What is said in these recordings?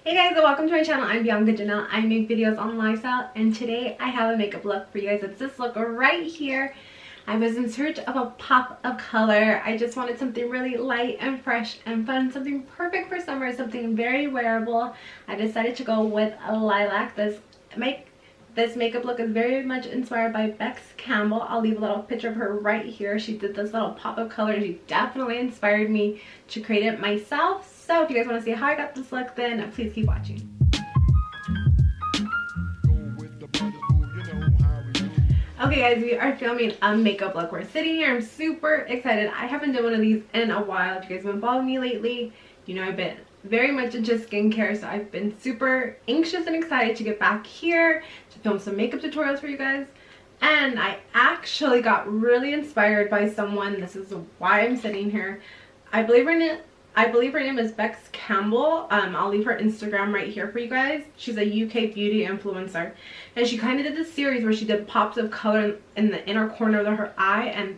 Hey guys, and welcome to my channel. I'm Bianca Janel. I make videos on lifestyle, and today I have a makeup look for you guys. It's this look right here. I was in search of a pop of color. I just wanted something really light and fresh and fun, something perfect for summer, something very wearable. I decided to go with a lilac. This makeup look is very much inspired by Bex Campbell. I'll leave a little picture of her right here. She did this little pop of color. She definitely inspired me to create it myself. So if you guys want to see how I got this look, then please keep watching. Okay guys, we are filming a makeup look. We're sitting here. I'm super excited. I haven't done one of these in a while. If you guys have been following me lately, you know I've been very much into skincare, so I've been super anxious and excited to get back here to film some makeup tutorials for you guys. And I actually got really inspired by someone. This is why I'm sitting here. I believe her name is Bex Campbell. I'll leave her Instagram right here for you guys. She's a UK beauty influencer, and she kind of did this series where she did pops of color in the inner corner of her eye, and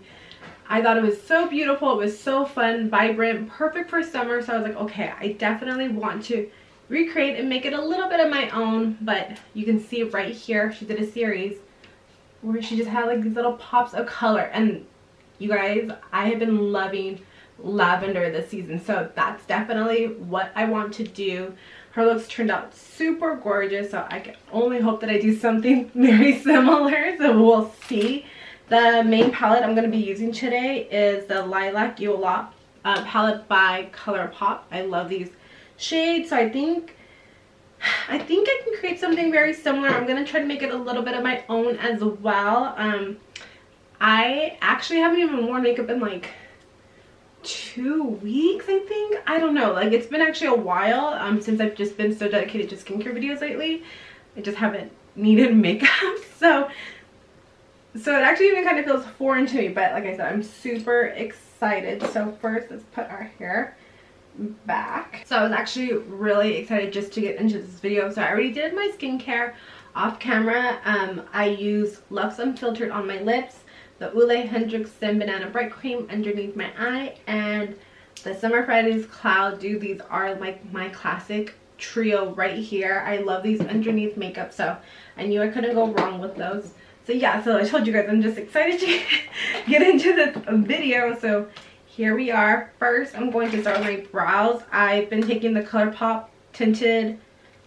I thought it was so beautiful. It was so fun, vibrant, perfect for summer. So I was like, okay, I definitely want to recreate and make it a little bit of my own. But you can see right here, she did a series where she just had like these little pops of color. And you guys, I have been loving lavender this season, so that's definitely what I want to do. Her looks turned out super gorgeous, so I can only hope that I do something very similar, so we'll see. The main palette I'm going to be using today is the Lilac palette by ColourPop. I love these shades, so I think I can create something very similar. I'm going to try to make it a little bit of my own as well. I actually haven't even worn makeup in like 2 weeks, I think. I don't know, like it's been actually a while since I've just been so dedicated to skincare videos lately. I just haven't needed makeup, so it actually even kind of feels foreign to me, but like I said, I'm super excited. So first, let's put our hair back. So I was actually really excited just to get into this video. So I already did my skincare off camera. I use Luxe Unfiltered on my lips, the Ole Henriksen Banana Bright Cream underneath my eye, and the Summer Fridays Cloud Dew. These are like my classic trio right here. I love these underneath makeup, so I knew I couldn't go wrong with those. So yeah, so I told you guys I'm just excited to get into this video. So here we are. First, I'm going to start with my brows. I've been taking the ColourPop Tinted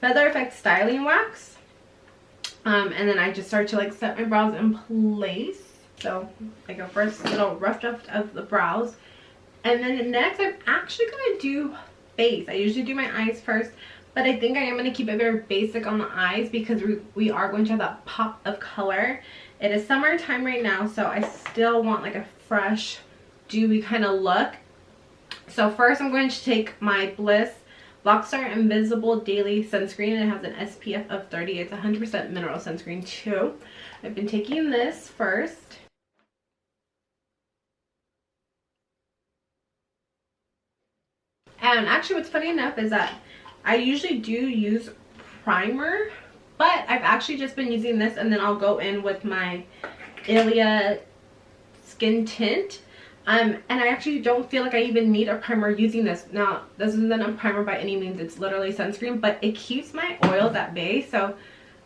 Feather Effect Styling Wax. And then I just start to like set my brows in place. So I go first, little rough draft of the brows. And then next, I'm actually going to do face. I usually do my eyes first, but I think I am going to keep it very basic on the eyes because we are going to have that pop of color. It is summertime right now, so I still want like a fresh, dewy kind of look. So first, I'm going to take my Bliss Lockstar Invisible Daily Sunscreen. It has an SPF of 30. It's 100% mineral sunscreen too. I've been taking this first. And actually, what's funny enough is that I usually do use primer, but I've actually just been using this, and then I'll go in with my Alias Skin Tint. And I actually don't feel like I even need a primer using this. Now, this isn't a primer by any means. It's literally sunscreen, but it keeps my oils at bay, so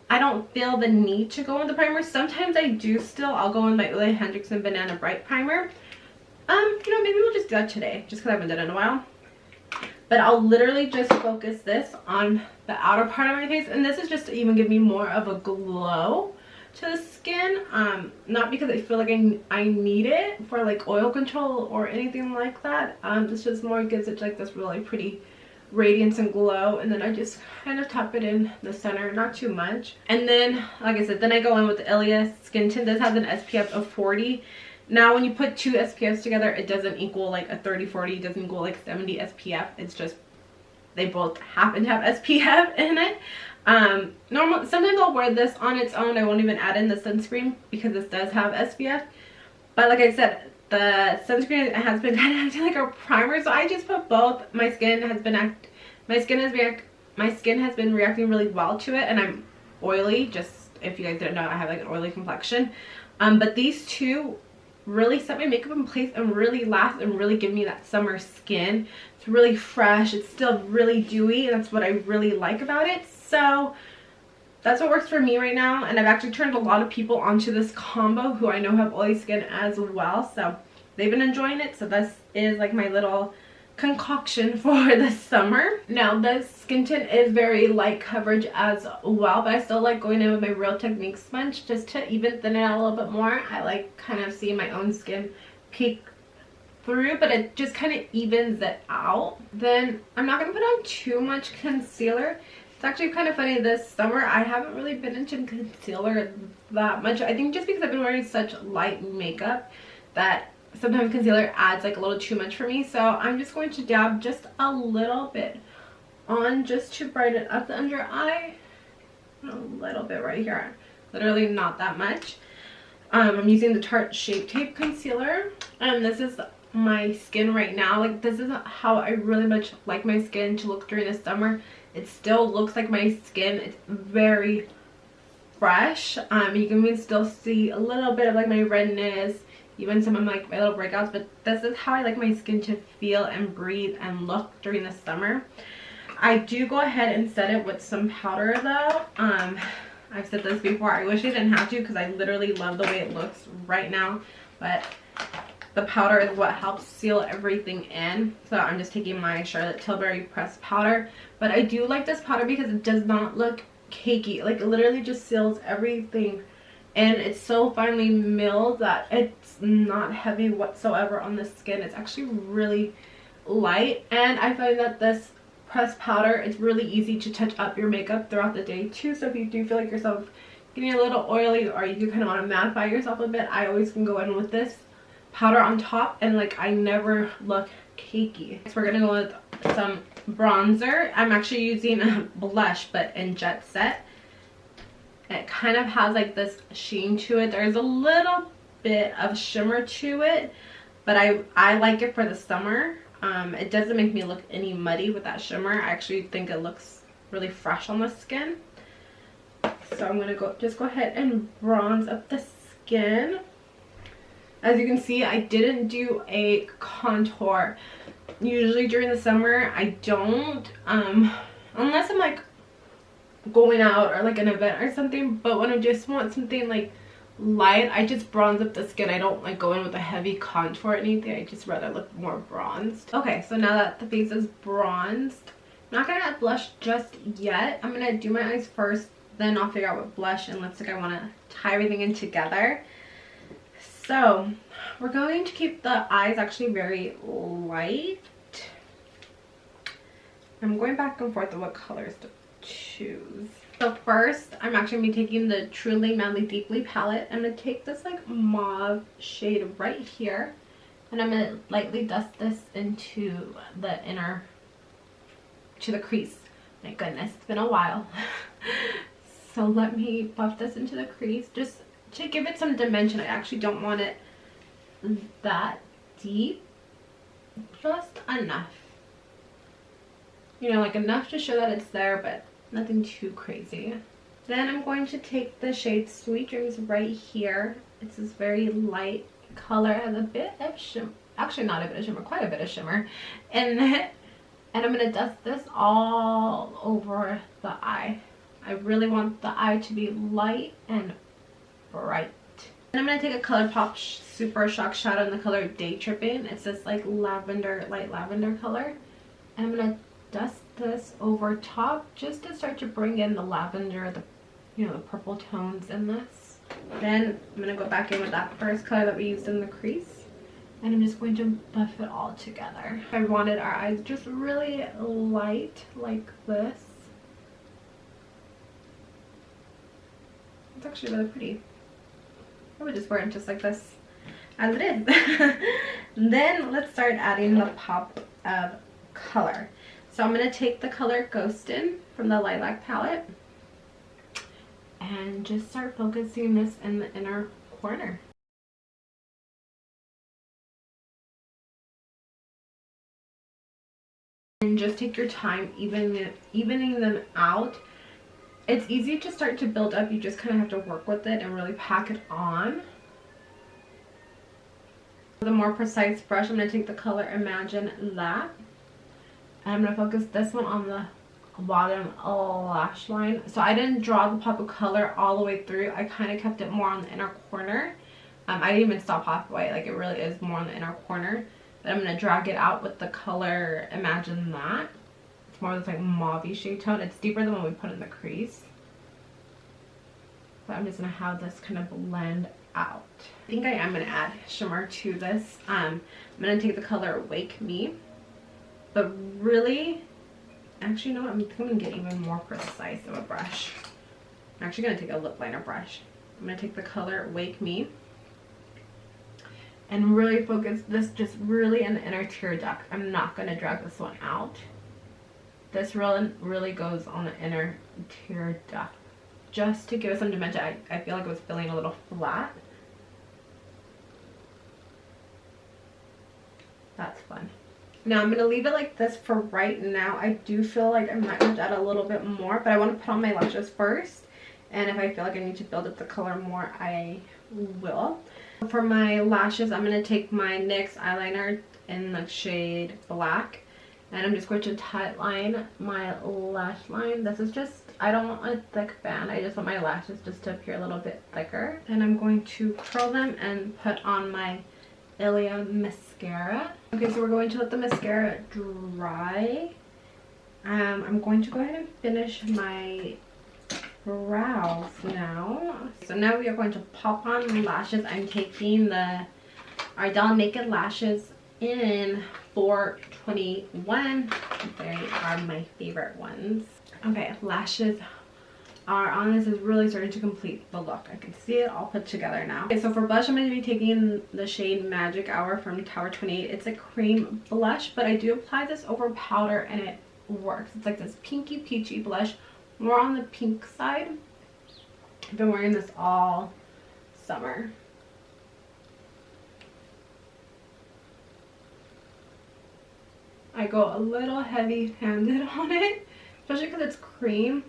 I don't feel the need to go in the primer. Sometimes I do still. I'll go in my Ole Henriksen Banana Bright Primer. You know, maybe we'll just do that today, just because I haven't done it in a while. But I'll literally just focus this on the outer part of my face. And this is just to even give me more of a glow to the skin. Not because I feel like I need it for like oil control or anything like that. This just more gives it like this really pretty radiance and glow. And then I just kind of tap it in the center, not too much. And then, like I said, then I go in with the Alias Skin Tint. This has an SPF of 40. Now, when you put two SPFs together, it doesn't equal like a 30-40. It doesn't equal like 70 SPF. It's just they both happen to have SPF in it. Sometimes I'll wear this on its own. I won't even add in the sunscreen because this does have SPF. But like I said, the sunscreen has been kind of acting like a primer, so I just put both. My skin has been reacting really well to it, and I'm oily. Just if you guys didn't know, I have like an oily complexion. But these two really set my makeup in place and really last and really give me that summer skin. It's It's really fresh. It's still really dewy. That's what I really like about it. So that's what works for me right now. And I've actually turned a lot of people onto this combo who I know have oily skin as well. So they've been enjoying it. So this is like my little concoction for the summer. Now this skin tint is very light coverage as well, but I still like going in with my Real Technique sponge just to even thin it out a little bit more. I like kind of seeing my own skin peek through, but it just kind of evens it out. Then I'm not going to put on too much concealer. It's actually kind of funny, this summer I haven't really been into concealer that much. I think just because I've been wearing such light makeup that sometimes concealer adds like a little too much for me. So I'm just going to dab just a little bit on just to brighten up the under eye. A little bit right here. Literally not that much. I'm using the Tarte Shape Tape Concealer. And this is my skin right now. Like, this is how I really much like my skin to look during the summer. It still looks like my skin. It's very fresh. You can even still see a little bit of like my redness, even some of like my little breakouts, but this is how I like my skin to feel and breathe and look during the summer. I do go ahead and set it with some powder though. I've said this before, I wish I didn't have to because I literally love the way it looks right now, but the powder is what helps seal everything in. So I'm just taking my Charlotte Tilbury pressed powder, but I do like this powder because it does not look cakey. Like, it literally just seals everything, and it's so finely milled that it's not heavy whatsoever on the skin. It's actually really light, and I find that this pressed powder, it's really easy to touch up your makeup throughout the day too. So if you do feel like yourself getting a little oily, or you do kind of want to mattify yourself a bit, I always can go in with this powder on top, and like I never look cakey. Next, we're gonna go with some bronzer. I'm actually using a blush, but in Jet Set. It kind of has like this sheen to it. There's a little bit of shimmer to it, but I like it for the summer. It doesn't make me look any muddy with that shimmer. I actually think it looks really fresh on the skin. So I'm gonna just go ahead and bronze up the skin. As you can see, I didn't do a contour. Usually during the summer I don't, unless I'm like going out or like an event or something. But when I just want something like light, I just bronze up the skin. I don't like go in with a heavy contour or anything. I just rather look more bronzed. Okay, so now that the face is bronzed, I'm not gonna add blush just yet. I'm gonna do my eyes first, then I'll figure out what blush and lipstick I want to tie everything in together. So we're going to keep the eyes actually very light. I'm going back and forth of what colors to choose. So first, I'm actually going to be taking the Truly Madly Deeply palette. I'm going to take this like mauve shade right here, and I'm going to lightly dust this into the inner, to the crease. My goodness, it's been a while. So let me buff this into the crease just to give it some dimension. I actually don't want it that deep, just enough, you know, like enough to show that it's there, but nothing too crazy. Then I'm going to take the shade Sweet Dreams right here. It's this very light color, has a bit of shimmer, actually not a bit of shimmer, quite a bit of shimmer in it, and I'm going to dust this all over the eye. I really want the eye to be light and bright. And I'm going to take a ColourPop Super Shock Shadow in the color Day Tripping. It's this like lavender, light lavender color. And I'm going to dust this over top just to start to bring in the lavender, the, you know, the purple tones in this. Then I'm going to go back in with that first color that we used in the crease. And I'm just going to buff it all together. I wanted our eyes just really light like this. It's actually really pretty. I would just wear it just like this as it is. Then let's start adding the pop of color. So I'm going to take the color Ghostin' from the Lilac palette and just start focusing this in the inner corner. And just take your time evening them out. It's easy to start to build up. You just kind of have to work with it and really pack it on. With a more precise brush, I'm going to take the color Imagine That. And I'm going to focus this one on the bottom lash line. So I didn't draw the pop of color all the way through. I kind of kept it more on the inner corner. I didn't even stop halfway. Like, it really is more on the inner corner. But I'm going to drag it out with the color, imagine that. It's more of this like mauve-y shade tone. It's deeper than what we put in the crease. But I'm just going to have this kind of blend out. I think I am going to add shimmer to this. I'm going to take the color Wake Me. But really, actually, you know what? I think I'm going to get even more precise of a brush. I'm actually going to take a lip liner brush. I'm going to take the color Wake Me and really focus this just really in the inner tear duct. I'm not going to drag this one out. This really goes on the inner tear duct. Just to give it some dimension. I feel like it was feeling a little flat. That's fun. Now I'm going to leave it like this for right now. I do feel like I might have to add a little bit more, but I want to put on my lashes first. And if I feel like I need to build up the color more, I will. For my lashes, I'm going to take my NYX eyeliner in the shade Black. And I'm just going to tightline my lash line. This is just, I don't want a thick band. I just want my lashes just to appear a little bit thicker. And I'm going to curl them and put on my Alias mascara. Okay, so we're going to let the mascara dry. I'm going to go ahead and finish my brows now. So now we are going to pop on lashes. I'm taking the Ardell Naked Lashes in 421. They are my favorite ones. Okay, lashes are on. This is really starting to complete the look. I can see it all put together now. Okay, so for blush, I'm going to be taking the shade Magic Hour from Tower 28. It's a cream blush, but I do apply this over powder and it works. It's like this pinky peachy blush, more on the pink side. I've been wearing this all summer. I go a little heavy-handed on it, especially because it's cream.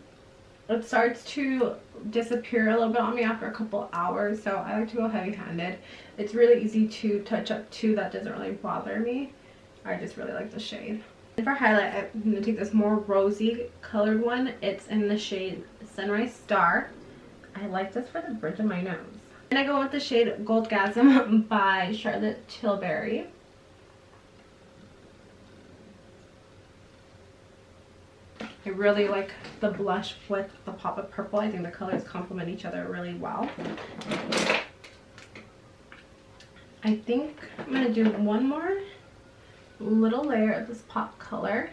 It starts to disappear a little bit on me after a couple hours, so I like to go heavy-handed. It's really easy to touch up too. That doesn't really bother me. I just really like the shade. And for highlight, I'm going to take this more rosy colored one. It's in the shade Sunrise Star. I like this for the bridge of my nose. And I go with the shade Goldgasm by Charlotte Tilbury. I really like the blush with the pop of purple. I think the colors complement each other really well. I think I'm going to do one more little layer of this pop color.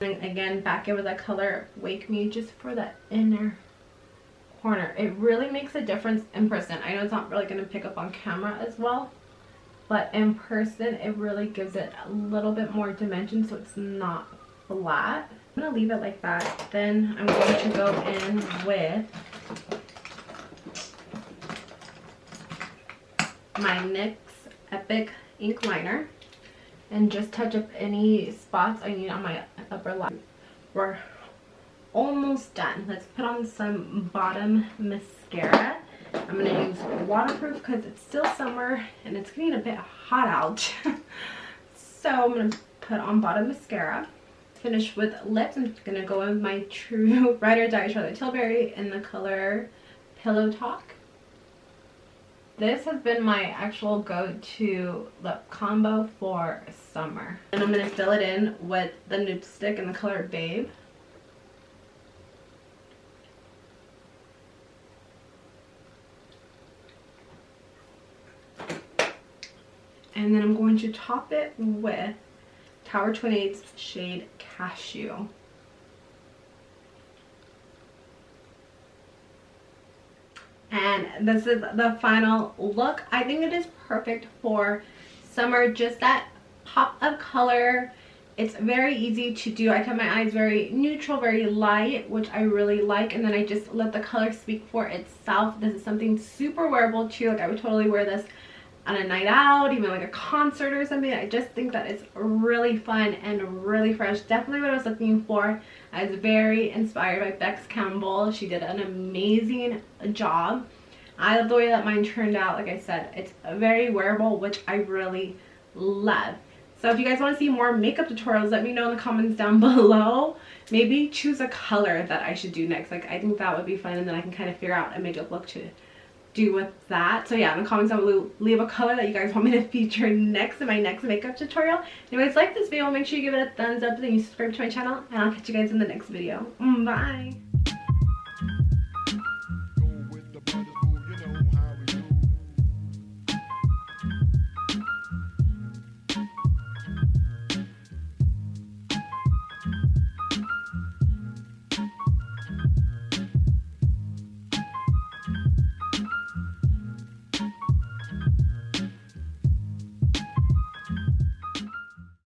And again, back in with that color Wake Me just for the inner corner. It really makes a difference in person. I know it's not really going to pick up on camera as well, but in person it really gives it a little bit more dimension so it's not flat. I'm going to leave it like that. Then I'm going to go in with my NYX Epic ink liner and just touch up any spots I need on my upper lip. We're almost done. Let's put on some bottom mascara. I'm going to use waterproof because it's still summer and it's getting a bit hot out. So I'm going to put on bottom mascara. Finish with lips. I'm going to go in with my True Ride or Die Charlotte Tilbury in the color Pillow Talk. This has been my actual go-to lip combo for summer. And I'm going to fill it in with the nude stick in the color Babe. And then I'm going to top it with Tower 28's shade Cashew. And this is the final look. I think it is perfect for summer. Just that pop of color. It's very easy to do. I kept my eyes very neutral, very light, which I really like. And then I just let the color speak for itself. This is something super wearable too. Like I would totally wear this on a night out, even like a concert or something. I just think that it's really fun and really fresh. Definitely what I was looking for. I was very inspired by Bex Campbell. She did an amazing job. I love the way that mine turned out. Like I said, it's very wearable, which I really love. So if you guys want to see more makeup tutorials, let me know in the comments down below. Maybe choose a color that I should do next. Like, I think that would be fun, and then I can kind of figure out a makeup look to do with that. So yeah, in the comments down below, leave a color that you guys want me to feature next in my next makeup tutorial. Anyways, like this video, make sure you give it a thumbs up, then you subscribe to my channel, and I'll catch you guys in the next video. Bye.